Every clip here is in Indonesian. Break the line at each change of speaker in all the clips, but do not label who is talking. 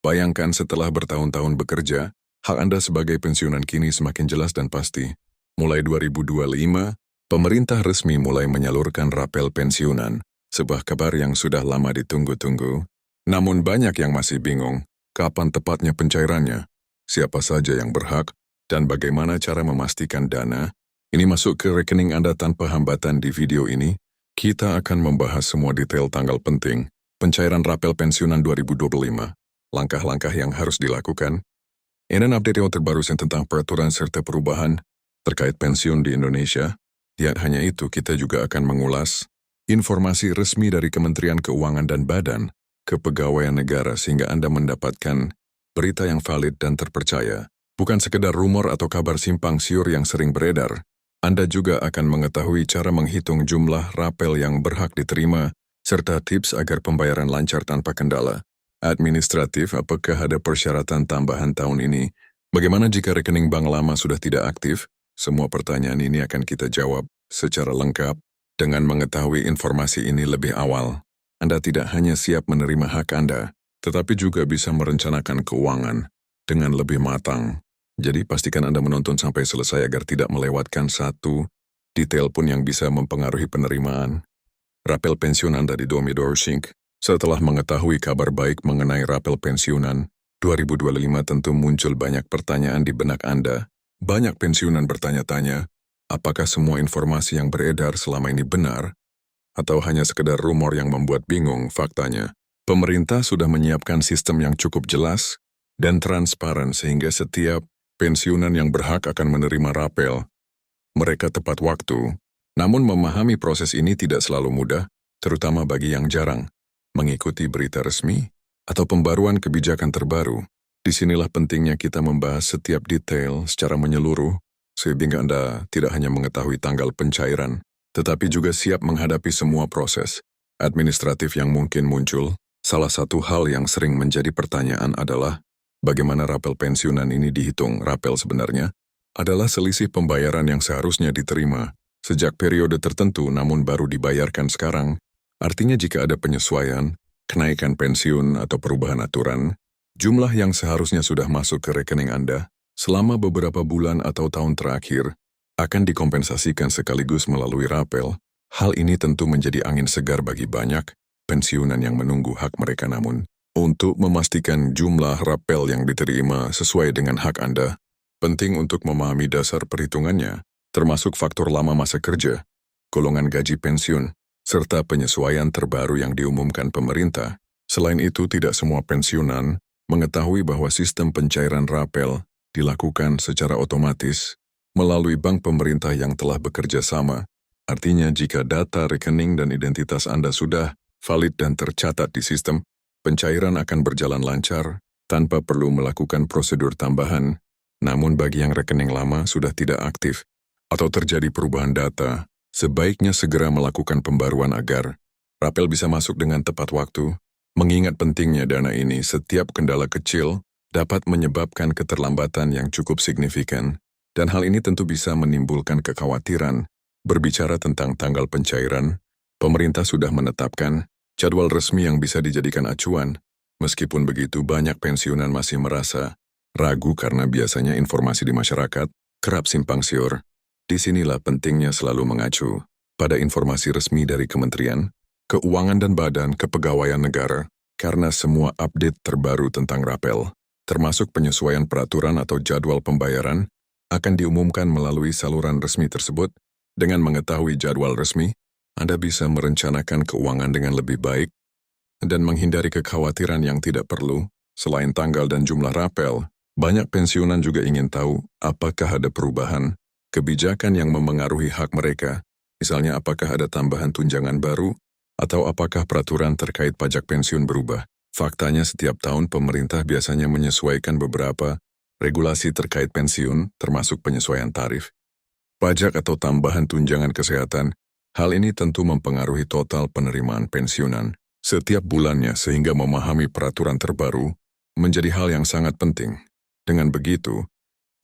Bayangkan setelah bertahun-tahun bekerja, hak Anda sebagai pensiunan kini semakin jelas dan pasti. Mulai 2025, pemerintah resmi mulai menyalurkan rapel pensiunan, sebuah kabar yang sudah lama ditunggu-tunggu. Namun banyak yang masih bingung, kapan tepatnya pencairannya, siapa saja yang berhak, dan bagaimana cara memastikan dana ini masuk ke rekening Anda tanpa hambatan. Di video ini, kita akan membahas semua detail tanggal penting, pencairan rapel pensiunan 2025, langkah-langkah yang harus dilakukan, dan update yang terbaru tentang peraturan serta perubahan terkait pensiun di Indonesia. Tidak hanya itu, kita juga akan mengulas informasi resmi dari Kementerian Keuangan dan Badan Kepegawaian Negara sehingga Anda mendapatkan berita yang valid dan terpercaya. Bukan sekedar rumor atau kabar simpang siur yang sering beredar. Anda juga akan mengetahui cara menghitung jumlah rapel yang berhak diterima, serta tips agar pembayaran lancar tanpa kendala. Administratif, apakah ada persyaratan tambahan tahun ini? Bagaimana jika rekening bank lama sudah tidak aktif? Semua pertanyaan ini akan kita jawab secara lengkap. Dengan mengetahui informasi ini lebih awal, Anda tidak hanya siap menerima hak Anda, tetapi juga bisa merencanakan keuangan dengan lebih matang. Jadi pastikan Anda menonton sampai selesai agar tidak melewatkan satu detail pun yang bisa mempengaruhi penerimaan rapel pensiun Anda di Domidorsink. Setelah mengetahui kabar baik mengenai rapel pensiunan 2025, tentu muncul banyak pertanyaan di benak Anda. Banyak pensiunan bertanya-tanya, apakah semua informasi yang beredar selama ini benar, atau hanya sekedar rumor yang membuat bingung? Faktanya, pemerintah sudah menyiapkan sistem yang cukup jelas dan transparan sehingga setiap pensiunan yang berhak akan menerima rapel mereka tepat waktu. Namun memahami proses ini tidak selalu mudah, terutama bagi yang jarang mengikuti berita resmi atau pembaruan kebijakan terbaru. Disinilah pentingnya kita membahas setiap detail secara menyeluruh, sehingga Anda tidak hanya mengetahui tanggal pencairan, tetapi juga siap menghadapi semua proses administratif yang mungkin muncul. Salah satu hal yang sering menjadi pertanyaan adalah, bagaimana rapel pensiunan ini dihitung? Rapel sebenarnya adalah selisih pembayaran yang seharusnya diterima sejak periode tertentu namun baru dibayarkan sekarang. Artinya jika ada penyesuaian, kenaikan pensiun atau perubahan aturan, jumlah yang seharusnya sudah masuk ke rekening Anda selama beberapa bulan atau tahun terakhir akan dikompensasikan sekaligus melalui rapel. Hal ini tentu menjadi angin segar bagi banyak pensiunan yang menunggu hak mereka. Namun, untuk memastikan jumlah rapel yang diterima sesuai dengan hak Anda, penting untuk memahami dasar perhitungannya, termasuk faktor lama masa kerja, golongan gaji pensiun, serta penyesuaian terbaru yang diumumkan pemerintah. Selain itu, tidak semua pensiunan mengetahui bahwa sistem pencairan rapel dilakukan secara otomatis melalui bank pemerintah yang telah bekerja sama. Artinya, jika data rekening dan identitas Anda sudah valid dan tercatat di sistem, pencairan akan berjalan lancar tanpa perlu melakukan prosedur tambahan. Namun bagi yang rekening lama sudah tidak aktif atau terjadi perubahan data, sebaiknya segera melakukan pembaruan agar rapel bisa masuk dengan tepat waktu. Mengingat pentingnya dana ini, setiap kendala kecil dapat menyebabkan keterlambatan yang cukup signifikan, dan hal ini tentu bisa menimbulkan kekhawatiran. Berbicara tentang tanggal pencairan, pemerintah sudah menetapkan jadwal resmi yang bisa dijadikan acuan. Meskipun begitu, banyak pensiunan masih merasa ragu karena biasanya informasi di masyarakat kerap simpang siur. Disinilah pentingnya selalu mengacu pada informasi resmi dari Kementerian Keuangan dan Badan Kepegawaian Negara, karena semua update terbaru tentang rapel, termasuk penyesuaian peraturan atau jadwal pembayaran, akan diumumkan melalui saluran resmi tersebut. Dengan mengetahui jadwal resmi, Anda bisa merencanakan keuangan dengan lebih baik dan menghindari kekhawatiran yang tidak perlu. Selain tanggal dan jumlah rapel, banyak pensiunan juga ingin tahu apakah ada perubahan kebijakan yang memengaruhi hak mereka, misalnya apakah ada tambahan tunjangan baru, atau apakah peraturan terkait pajak pensiun berubah. Faktanya setiap tahun pemerintah biasanya menyesuaikan beberapa regulasi terkait pensiun, termasuk penyesuaian tarif, pajak atau tambahan tunjangan kesehatan. Hal ini tentu mempengaruhi total penerimaan pensiunan setiap bulannya, sehingga memahami peraturan terbaru menjadi hal yang sangat penting. Dengan begitu,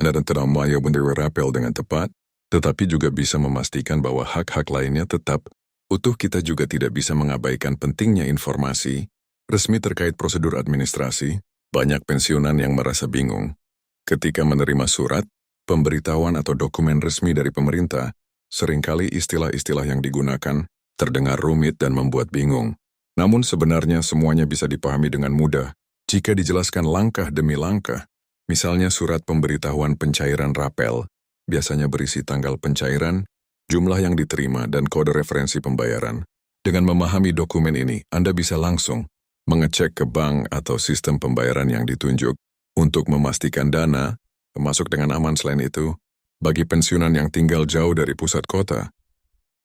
Anda tidak hanya menerima rapel dengan tepat, tetapi juga bisa memastikan bahwa hak-hak lainnya tetap utuh. Kita juga tidak bisa mengabaikan pentingnya informasi resmi terkait prosedur administrasi, Banyak pensiunan yang merasa bingung. Ketika menerima surat, pemberitahuan atau dokumen resmi dari pemerintah, seringkali istilah-istilah yang digunakan terdengar rumit dan membuat bingung. Namun sebenarnya semuanya bisa dipahami dengan mudah jika dijelaskan langkah demi langkah. Misalnya surat pemberitahuan pencairan rapel, biasanya berisi tanggal pencairan, jumlah yang diterima, dan kode referensi pembayaran. Dengan memahami dokumen ini, Anda bisa langsung mengecek ke bank atau sistem pembayaran yang ditunjuk untuk memastikan dana masuk dengan aman. Selain itu, bagi pensiunan yang tinggal jauh dari pusat kota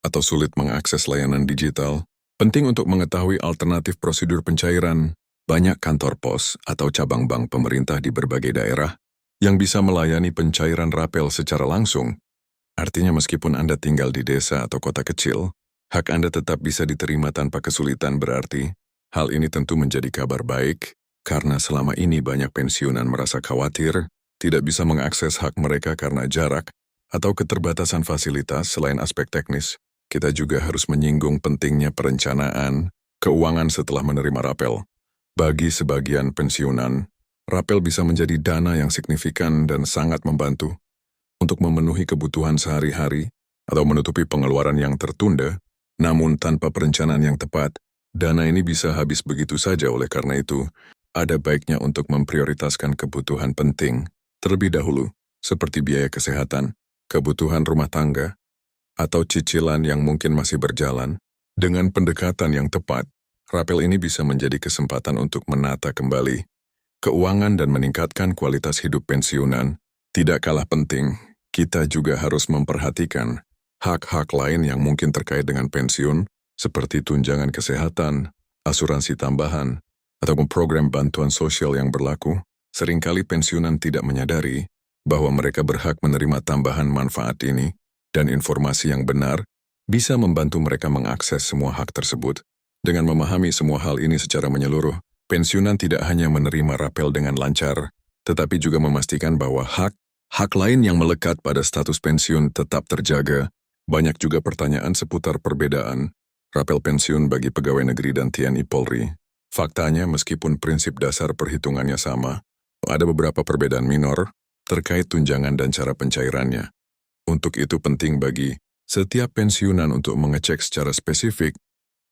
atau sulit mengakses layanan digital, penting untuk mengetahui alternatif prosedur pencairan. Banyak kantor pos atau cabang bank pemerintah di berbagai daerah yang bisa melayani pencairan rapel secara langsung. Artinya meskipun Anda tinggal di desa atau kota kecil, hak Anda tetap bisa diterima tanpa kesulitan. Berarti hal ini tentu menjadi kabar baik, karena selama ini banyak pensiunan merasa khawatir tidak bisa mengakses hak mereka karena jarak atau keterbatasan fasilitas. Selain aspek teknis, kita juga harus menyinggung pentingnya perencanaan keuangan setelah menerima rapel. Bagi sebagian pensiunan, rapel bisa menjadi dana yang signifikan dan sangat membantu untuk memenuhi kebutuhan sehari-hari atau menutupi pengeluaran yang tertunda. Namun tanpa perencanaan yang tepat, dana ini bisa habis begitu saja. Oleh karena itu, ada baiknya untuk memprioritaskan kebutuhan penting terlebih dahulu, seperti biaya kesehatan, kebutuhan rumah tangga, atau cicilan yang mungkin masih berjalan. Dengan pendekatan yang tepat, rapel ini bisa menjadi kesempatan untuk menata kembali keuangan dan meningkatkan kualitas hidup pensiunan. Tidak kalah penting, kita juga harus memperhatikan hak-hak lain yang mungkin terkait dengan pensiun, seperti tunjangan kesehatan, asuransi tambahan, atau program bantuan sosial yang berlaku. Seringkali pensiunan tidak menyadari bahwa mereka berhak menerima tambahan manfaat ini, dan informasi yang benar bisa membantu mereka mengakses semua hak tersebut. Dengan memahami semua hal ini secara menyeluruh, pensiunan tidak hanya menerima rapel dengan lancar, tetapi juga memastikan bahwa hak lain yang melekat pada status pensiun tetap terjaga. Banyak juga pertanyaan seputar perbedaan rapel pensiun bagi pegawai negeri dan TNI Polri. Faktanya, meskipun prinsip dasar perhitungannya sama, ada beberapa perbedaan minor terkait tunjangan dan cara pencairannya. Untuk itu penting bagi setiap pensiunan untuk mengecek secara spesifik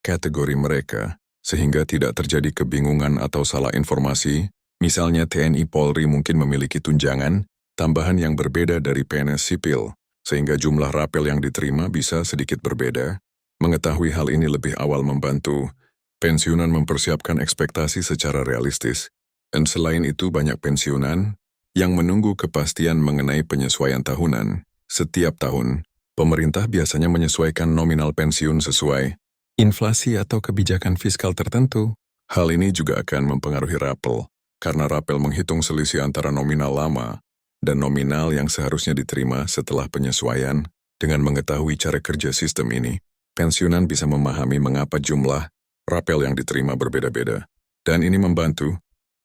kategori mereka, sehingga tidak terjadi kebingungan atau salah informasi. Misalnya TNI Polri mungkin memiliki tunjangan tambahan yang berbeda dari PNS sipil, sehingga jumlah rapel yang diterima bisa sedikit berbeda. Mengetahui hal ini lebih awal membantu pensiunan mempersiapkan ekspektasi secara realistis. Dan selain itu banyak pensiunan yang menunggu kepastian mengenai penyesuaian tahunan. Setiap tahun, pemerintah biasanya menyesuaikan nominal pensiun sesuai inflasi atau kebijakan fiskal tertentu. Hal ini juga akan mempengaruhi rapel, karena rapel menghitung selisih antara nominal lama dan nominal yang seharusnya diterima setelah penyesuaian. Dengan mengetahui cara kerja sistem ini, pensiunan bisa memahami mengapa jumlah rapel yang diterima berbeda-beda. Dan ini membantu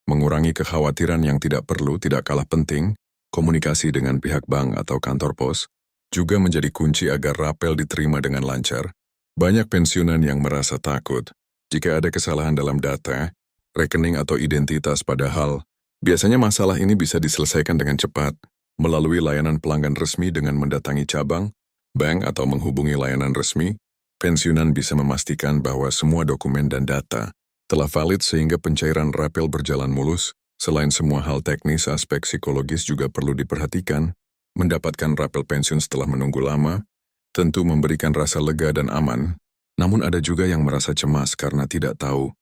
mengurangi kekhawatiran yang tidak perlu. Tidak kalah penting, komunikasi dengan pihak bank atau kantor pos juga menjadi kunci agar rapel diterima dengan lancar. Banyak pensiunan yang merasa takut jika ada kesalahan dalam data, rekening atau identitas, padahal biasanya masalah ini bisa diselesaikan dengan cepat melalui layanan pelanggan resmi. Dengan mendatangi cabang, bank atau menghubungi layanan resmi, pensiunan bisa memastikan bahwa semua dokumen dan data telah valid sehingga pencairan rapel berjalan mulus. Selain semua hal teknis, aspek psikologis juga perlu diperhatikan. Mendapatkan rapel pensiun setelah menunggu lama tentu memberikan rasa lega dan aman, namun ada juga yang merasa cemas karena tidak tahu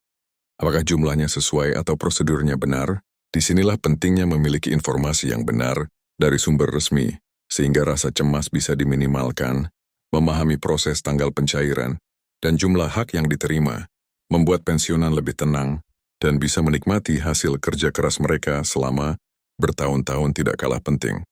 apakah jumlahnya sesuai atau prosedurnya benar. Disinilah pentingnya memiliki informasi yang benar dari sumber resmi, sehingga rasa cemas bisa diminimalkan. Memahami proses tanggal pencairan dan jumlah hak yang diterima membuat pensiunan lebih tenang dan bisa menikmati hasil kerja keras mereka selama bertahun-tahun. Tidak kalah penting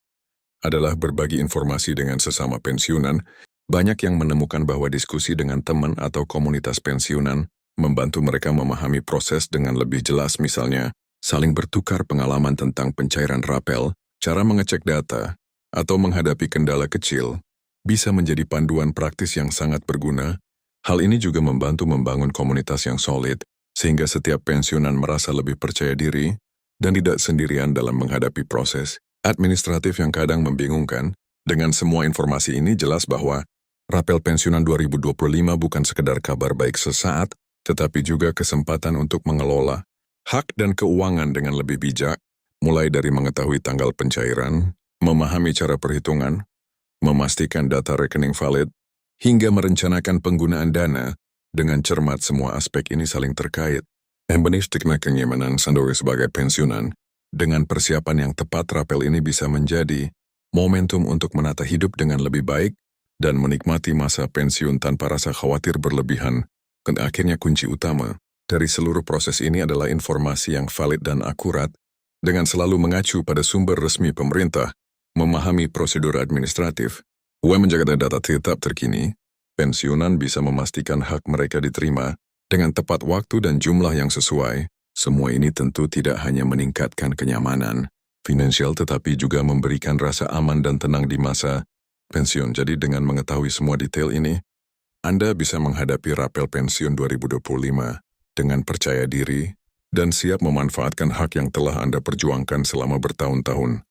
adalah berbagi informasi dengan sesama pensiunan. Banyak yang menemukan bahwa diskusi dengan teman atau komunitas pensiunan membantu mereka memahami proses dengan lebih jelas. Misalnya, saling bertukar pengalaman tentang pencairan rapel, cara mengecek data, atau menghadapi kendala kecil, bisa menjadi panduan praktis yang sangat berguna. Hal ini juga membantu membangun komunitas yang solid, sehingga setiap pensiunan merasa lebih percaya diri dan tidak sendirian dalam menghadapi proses administratif yang kadang membingungkan. Dengan semua informasi ini jelas bahwa Rapel Pensiunan 2025 bukan sekedar kabar baik sesaat, tetapi juga kesempatan untuk mengelola hak dan keuangan dengan lebih bijak, mulai dari mengetahui tanggal pencairan, memahami cara perhitungan, memastikan data rekening valid, hingga merencanakan penggunaan dana. Dengan cermat semua aspek ini saling terkait. Membenih stigma kenyamanan sendiri sebagai pensiunan, dengan persiapan yang tepat Rapel ini bisa menjadi momentum untuk menata hidup dengan lebih baik dan menikmati masa pensiun tanpa rasa khawatir berlebihan. Dan akhirnya kunci utama dari seluruh proses ini adalah informasi yang valid dan akurat, dengan selalu mengacu pada sumber resmi pemerintah, memahami prosedur administratif, menjaga data tetap terkini. Pensiunan bisa memastikan hak mereka diterima dengan tepat waktu dan jumlah yang sesuai. Semua ini tentu tidak hanya meningkatkan kenyamanan finansial tetapi juga memberikan rasa aman dan tenang di masa pensiun. Jadi dengan mengetahui semua detail ini, Anda bisa menghadapi Rapel Pensiun 2025 dengan percaya diri dan siap memanfaatkan hak yang telah Anda perjuangkan selama bertahun-tahun.